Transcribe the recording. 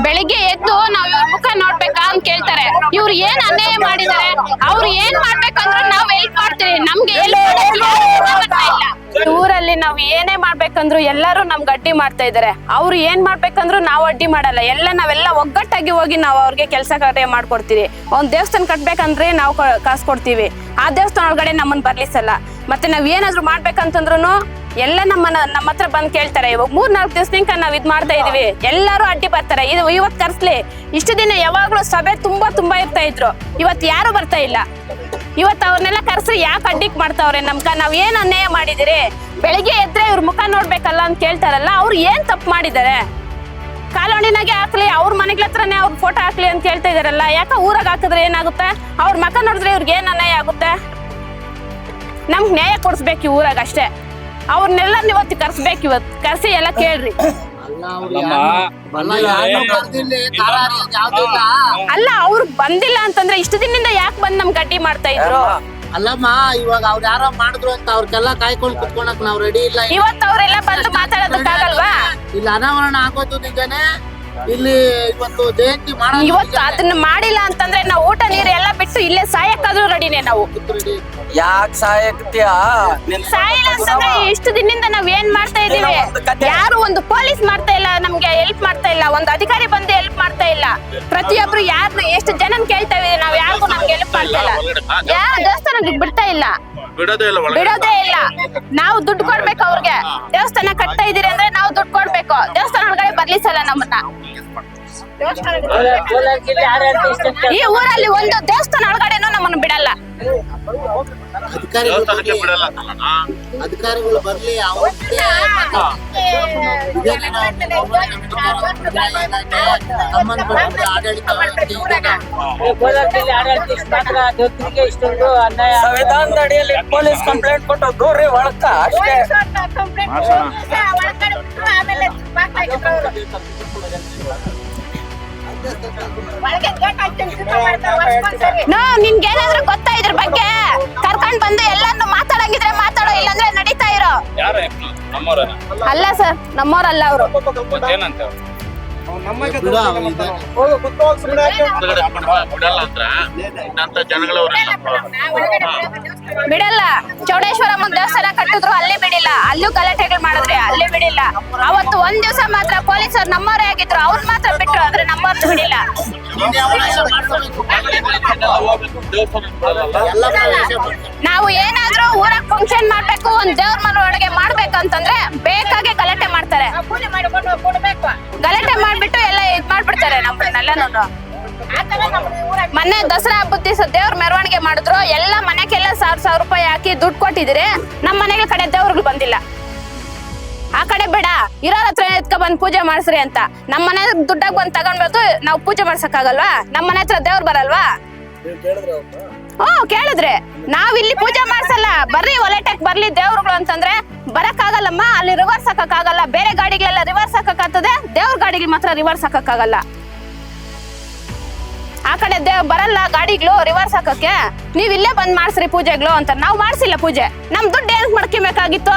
ಬೆಳಿಗ್ಗೆ ಎದ್ದು ನಾವ್ ಇವ್ರ ಮುಖ ನೋಡ್ಬೇಕಾ ಅಂತ ಕೇಳ್ತಾರೆ. ಇವ್ರು ಏನ್ ಅನ್ಯಾಯ ಮಾಡಿದಾರೆ, ಅವ್ರು ಏನ್ ಮಾಡ್ಬೇಕಂದ್ರೆ ನಾವ್ ಹೆಲ್ಪ್ ಮಾಡ್ತೀವಿ. ನಮ್ಗೆ ಊರಲ್ಲಿ ನಾವ್ ಏನೇ ಮಾಡ್ಬೇಕಂದ್ರು ಎಲ್ಲಾರು ನಮ್ಗೆ ಅಡ್ಡಿ ಮಾಡ್ತಾ ಇದಾರೆ. ಅವ್ರು ಏನ್ ಮಾಡ್ಬೇಕಂದ್ರು ನಾವ್ ಅಡ್ಡಿ ಮಾಡಲ್ಲ. ನಾವೆಲ್ಲ ಒಗ್ಗಟ್ಟಾಗಿ ಹೋಗಿ ನಾವ್ ಅವ್ರಿಗೆ ಕೆಲಸ ಕಾರ್ಯ ಮಾಡ್ಕೊಡ್ತೀವಿ. ಒಂದ್ ದೇವಸ್ಥಾನ ಕಟ್ಬೇಕಂದ್ರೆ ನಾವು ಕಾಸು ಕೊಡ್ತೀವಿ. ಆ ದೇವಸ್ಥಾನ ಒಳಗಡೆ ನಮ್ಮನ್ನ ಬರ್ಲಿಸಲ್ಲ. ಮತ್ತೆ ನಾವ್ ಏನಾದ್ರು ಮಾಡ್ಬೇಕಂತಂದ್ರು ಎಲ್ಲ ನಮ್ಮ ಹತ್ರ ಬಂದ್ ಕೇಳ್ತಾರೆ. ಇವಾಗ 3-4 ದಿವಸದಿಂದ ನಾವ್ ಇದ್ ಮಾಡ್ತಾ ಇದೀವಿ, ಎಲ್ಲಾರು ಅಡ್ಡಿ ಬರ್ತಾರೆ. ಇದು ಇವತ್ ಕರ್ಸ್ಲಿ. ಇಷ್ಟು ದಿನ ಯಾವಾಗ್ಲೂ ಸಭೆ ತುಂಬಾ ಇರ್ತಾ ಇದ್ರು, ಇವತ್ ಯಾರು ಬರ್ತಾ ಇಲ್ಲ. ಇವತ್ ಅವ್ರನ್ನೆಲ್ಲ ಕರ್ಸಿ ಯಾಕೆ ಅಡ್ಡಿಕ್ ಮಾಡ್ತಾವ್ರೆ ನಮ್ಗ? ನಾವ್ ಏನ್ ಅನ್ಯಾಯ ಮಾಡಿದಿರಿ? ಬೆಳಿಗ್ಗೆ ಎದ್ರೆ ಇವ್ರ ಮುಖ ನೋಡ್ಬೇಕಲ್ಲ ಅಂತ ಕೇಳ್ತಾರಲ್ಲ, ಅವ್ರು ಏನ್ ತಪ್ಪು ಮಾಡಿದಾರೆ? ಕಾಲೋನಿನಾಗೆ ಹಾಕ್ಲಿ, ಅವ್ರ ಮನೆಗಳ ಹತ್ರನೇ ಅವ್ರ ಫೋಟೋ ಹಾಕ್ಲಿ ಅಂತ ಕೇಳ್ತಾ ಇದಾರಲ್ಲ, ಯಾಕ ಊರಾಗ ಹಾಕಿದ್ರೆ ಏನಾಗುತ್ತೆ? ಅವ್ರ ಮಕ ನೋಡಿದ್ರೆ ಇವ್ರಿಗೆ ಏನ್ ಅನ್ಯಾಯ ಆಗುತ್ತೆ? ನಮ್ಗ್ ನ್ಯಾಯ ಕೊಡ್ಸ್ಬೇಕು ಊರಾಗ ಅಷ್ಟೇ. ಅವ್ರನ್ನೆಲ್ಲ ಇವತ್ತು ಕರ್ಸ್ಬೇಕು. ಇವತ್ತು ಕರ್ಸಿ ಎಲ್ಲ ಕೇಳ್ರಿ. ಅಲ್ಲ, ಅವ್ರು ಬಂದಿಲ್ಲ ಅಂತಂದ್ರೆ ಇಷ್ಟು ದಿನದಿಂದ ಯಾಕೆ ಬಂದ್ ನಮ್ ಗಡ್ಡಿ ಮಾಡ್ತಾ ಇದ್ರು? ಅಲ್ಲಮ್ಮ, ಇವಾಗ ಅವ್ರು ಯಾರೋ ಮಾಡಿದ್ರು ಅಂತ ಅವ್ರಿಗೆಲ್ಲ ಕಾಯ್ಕೊಂಡು ಕುತ್ಕೊಳಕ್ ನಾವ್ ರೆಡಿ ಇಲ್ಲ. ಇವತ್ತು ಅವರೆಲ್ಲ ಬಂದು ಮಾತಾಡೋದಕ್ಕಾಗಲ್ವಾ? ಇಲ್ಲಿ ಅನಾವರಣ ಆಗೋದು ನಿಜಾನೆ. ಇಲ್ಲಿ ಇವತ್ತು ಜಯಂತಿ ಇವತ್ತು ಅದನ್ನ ಮಾಡಿಲ್ಲ ಅಂತಂದ್ರೆ ನಾವು ಊಟ ನೀರು ಎಲ್ಲ ಬಿಟ್ಟು ಇಲ್ಲೇ ಸಾಯಕ್ಕಾದ್ರೂ ರೆಡಿನೇ. ನಾವು ಯಾಕೆ ಸಾಯಕ್ತಿಯಾ? ಸಾಯಿಲ್ಲ ಅಂತಂದ್ರೆ ಇಷ್ಟು ದಿನದಿಂದ ನಾವ್ ಏನ್ ಮಾಡ್ತಾ ಇದೀವಿ? ಯಾರು ಒಂದು ಪೊಲೀಸ್ ಮಾಡ್ತಾ ಇಲ್ಲ, ನಮ್ಗೆ ಹೆಲ್ಪ್ ಮಾಡ್ತಾ ಇಲ್ಲ. ಒಂದು ಅಧಿಕಾರಿ ಬಂದು ಹೆಲ್ಪ್ ಮಾಡ್ತಾ ಇಲ್ಲ. ಪ್ರತಿಯೊಬ್ರು ಯಾರನ್ನ ಎಷ್ಟು ಜನನ್ ಕೇಳ್ತಾ ಇದೀವಿ, ನಾವ್ ಯಾರಿಗೂ ನಮ್ಗೆ ಹೆಲ್ಪ್ ಮಾಡ್ತಾ ಇಲ್ಲ. ಯಾವ ದೇವಸ್ಥಾನಕ್ಕೆ ಬಿಡ್ತಾ ಇಲ್ಲ, ಬಿಡೋದೇ ಇಲ್ಲ. ನಾವು ದುಡ್ಡು ಕೊಡ್ಬೇಕು ಅವ್ರಿಗೆ. ದೇವಸ್ಥಾನ ಕಟ್ತಾ ಇದೀರಿ ಅಂದ್ರೆ ನಾವು ದುಡ್ಡು ಕೊಡ್ಬೇಕು. ದೇವಸ್ಥಾನ ಒಳಗಡೆ ಬರ್ಲಿಸಲ್ಲ ನಮ್ಮನ್ನ. ಈ ಊರಲ್ಲಿ ಒಂದು ದೇವಸ್ಥಾನ ಒಳಗಡೆನೂ ನಮ್ಮನ್ನು ಬಿಡಲ್ಲ. ಅಧಿಕಾರಿಗಳು ಬರ್ಲಿ, ಸಂವಿಧಾನದ ಅಡಿಯಲ್ಲಿ ಪೊಲೀಸ್ ಕಂಪ್ಲೇಂಟ್ ಕೊಟ್ಟು ದೂರಿ ಒಳಕ ಅಷ್ಟೇ. ನಿನ್ಗೇನಾದ್ರೂ ಗೊತ್ತಾ ಇದ್ರ ಬಗ್ಗೆ? ಕರ್ಕೊಂಡ್ ಬಂದು ಎಲ್ಲಾನು ಮಾತಾಡಂಗಿದ್ರೆ ಮಾತಾಡೋ, ಇಲ್ಲಾಂದ್ರೆ ನಡೀತಾ ಇರೋ. ಅಲ್ಲ ಸರ್, ನಮ್ಮವ್ರಲ್ಲ ಅವರು. ಬಿಡಲ್ಲ. ಚೌಡೇಶ್ವರಮ್ಮ ದೇವಸ್ಥಾನ ಕಟ್ಟಿದ್ರು, ಅಲ್ಲಿ ಬಿಡಿಲ್ಲ. ಅಲ್ಲೂ ಗಲಾಟೆಗಳು ಮಾಡಿದ್ರೆ ಅಲ್ಲಿ ಬಿಡಿಲ್ಲ. ಅವತ್ತು ಒಂದ್ ದಿವಸ ಮಾತ್ರ ಪೊಲೀಸರು ನಮ್ಮವರೇ ಆಗಿದ್ರು, ಅವ್ರ ಮಾತ್ರ ಬಿಟ್ರು, ಆದ್ರೆ ನಮ್ಮವ್ರನ್ನ ಬಿಡಿಲ್ಲ. ನಾವು ಏನಾದ್ರೂ ಊರಾಗ ಫಂಕ್ಷನ್ ಮಾಡ್ಬೇಕು, ಒಂದ್ ದೇವ್ರ ಮನೆ ಒಳಗೆ ಮಾಡ್ಬೇಕಂತಂದ್ರೆ ಬೇಕಾಗೆ ಗಲಾಟೆ ಮಾಡ್ತಾರೆ. ಗಲಾಟೆ ಮಾಡ್ಬಿಟ್ಟು ಎಲ್ಲ ಇದ್ ಮಾಡ್ಬಿಡ್ತಾರೆ ನಮ್ಮನ್ನೆಲ್ಲ. ಮೊನ್ನೆ ದಸರಾ ಹಬ್ಬದ ದಿವಸ ದೇವ್ರ ಮೆರವಣಿಗೆ ಮಾಡಿದ್ರು. ಎಲ್ಲ ಮನೆಗೆಲ್ಲ 1000 ರೂಪಾಯಿ ಹಾಕಿ ದುಡ್ಡು ಕೊಟ್ಟಿದ್ರೆ ನಮ್ಮ ಮನೆಗಳ ಕಡೆ ದೇವ್ರುಗಳು ಬಂದಿಲ್ಲ. ಆ ಕಡೆ ಬೇಡ, ಇರೋರ ಹತ್ರ ಎತ್ಕ ಬಂದ್ ಪೂಜೆ ಮಾಡ್ಸ್ರಿ ಅಂತ. ನಮ್ಮ ಮನೆ ದುಡ್ಡಾಗ ಬಂದ್ ತಗೊಂಡ್ಬೇಕು, ನಾವು ಪೂಜೆ ಮಾಡ್ಸಕ್ ಆಗಲ್ವಾ? ನಮ್ಮ ಮನೆ ಹತ್ರ ದೇವ್ರು ಬರಲ್ವಾ? ಕೇಳಿದ್ರೆ ನಾವ್ ಇಲ್ಲಿ ಪೂಜೆ ಮಾಡ್ಸಲ್ಲ, ಬರ್ರಿ ಒಲೆಟೆಕ್ ಬರ್ಲಿ ದೇವ್ರುಗಳು ಅಂತಂದ್ರೆ ಬರಕ್ ಆಗಲ್ಲಮ್ಮ. ಅಲ್ಲಿ ರಿವರ್ಸ್ ಹಾಕಕ್ ಆಗಲ್ಲ. ಬೇರೆ ಗಾಡಿಗಳೆಲ್ಲ ರಿವರ್ಸ್ ಹಾಕಕ್ ಆಗ್ತದೆ, ದೇವ್ರ ಗಾಡಿಗೆ ಮಾತ್ರ ರಿವರ್ಸ್ ಹಾಕಕ್ ಆಗಲ್ಲ. ಆ ಕಡೆ ಬರಲ್ಲ ಗಾಡಿಗಳು ರಿವರ್ಸ್ ಹಾಕಕ್ಕೆ. ನೀವ್ ಇಲ್ಲೇ ಬಂದ್ ಮಾಡ್ಸ್ರಿ ಪೂಜೆಗಳು ಅಂತ. ನಾವ್ ಮಾಡ್ಸಿಲ್ಲ ಪೂಜೆ. ನಮ್ ದುಡ್ಡು ಏನಕ್ ಮಡ್ಕಿಬೇಕಾಗಿತ್ತು?